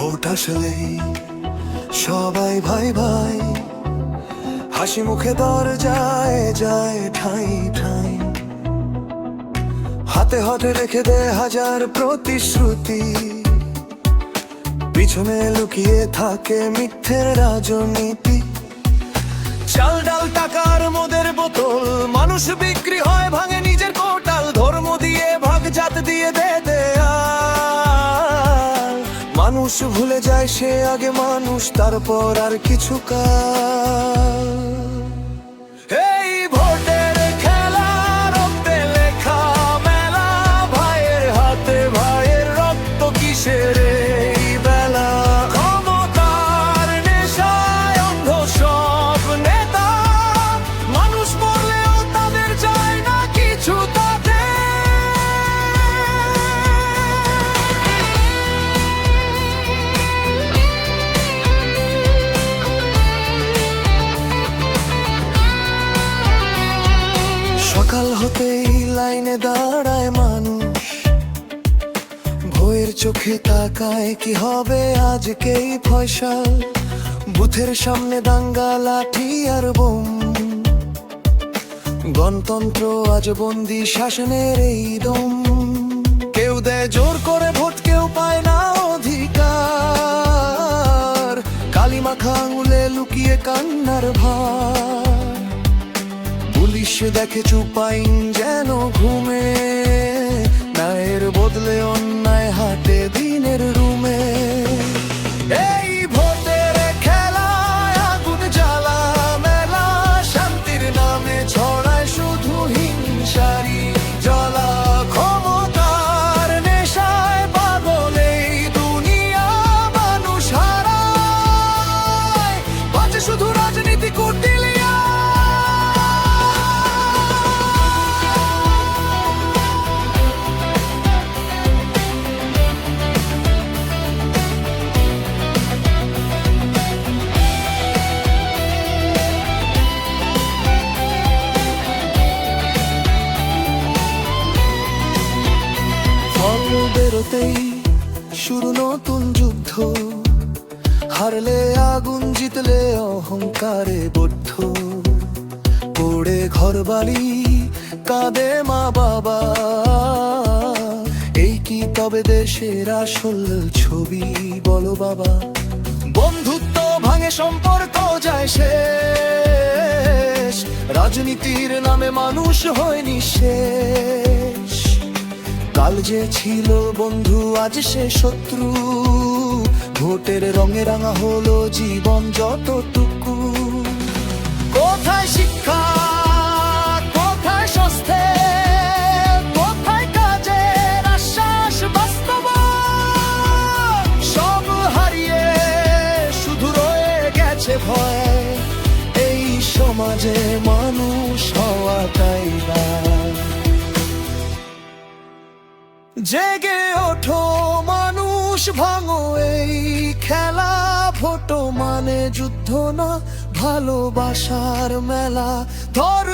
Vote আসলেই সবাই ভাই ভাই, হাসি মুখে দরজায় যায় ঠাই ঠাই, হাতে হাতে রেখে দে হাজার প্রতিশ্রুতি, পিছনে লুকিয়ে থাকে মিথ্যের রাজনীতি। চাল ডাল টাকার মদের বোতল, মানুষ বিক্রি হয় ভাঙে নিজের কোটাল, ধর্ম দিয়ে ভাগ জাত দিয়ে দে দেয়াল। মানুষ ভুলে যায় সে আগে মানুষ, তারপর আর কিছু কাল। এই ভোটের খেলা রক্তে লেখা মেলা, ভাইয়ের হাতে ভাইয়ের রক্ত কিসের এই বেলা। ক্ষমতার নেশায় অন্ধ সব নেতা, মানুষ মরলেও তাদের যায় না কিছু তাতে। সকাল হতেই লাইনে দাঁড়ায় মানুষ, ভয়ের চোখে তাকায় কি হবে আজকেই ফয়সাল। বুথের সামনে দাঙ্গা লাঠি আর বোম, গণতন্ত্র আজ বন্দি শাসনের এই দম। কেউ দেয় জোর করে ভোট, কেউ পায় না অধিকার, কালি মাখা আঙুলে লুকিয়ে কান্নার ভার। পুলিশ দেখে চুপাইন যেন ঘুমে, ন্যায়ের বদলে অন্যায় হাটে দিনের রুমে। এই ভোটের খেলায় আগুন জ্বালা মেলা, শান্তির নামে ছড়ায় শুধু হিংসারি জ্বালা। ক্ষমতার নেশায় পাগল এই দুনিয়া, মানুষ হারায় বাঁচে শুধু রাজনীতি কুটিলিয়া। বেরোতেই শুরু নতুন যুদ্ধ, হারলে আগুন জিতলে অহংকারে বদ্ধ। পড়ে ঘর বাড়ি কাঁদে মা বাবা, এই কি তবে দেশের আসল ছবি বলো বাবা। বন্ধুত্ব ভাঙে সম্পর্ক যায় শেষ, রাজনীতির নামে মানুষ হয়নি শেষ। কাল যে ছিল বন্ধু আজ সে শত্রু, ভোটের রঙে রাঙা হলো জীবন যতটুকু। কোথায় শিক্ষা, কোথায় স্বাস্থ্যে, কোথায় কাজের আশ্বাস বাস্তবায়ন, সব হারিয়ে শুধু রয়ে গেছে ভয়। এই সমাজে মানুষ হওয়াটাই না। জেগে ওঠো মানুষ, ভাঙো এই খেলা, ভোট মানে যুদ্ধ না ভালোবাসার মেলা। ধর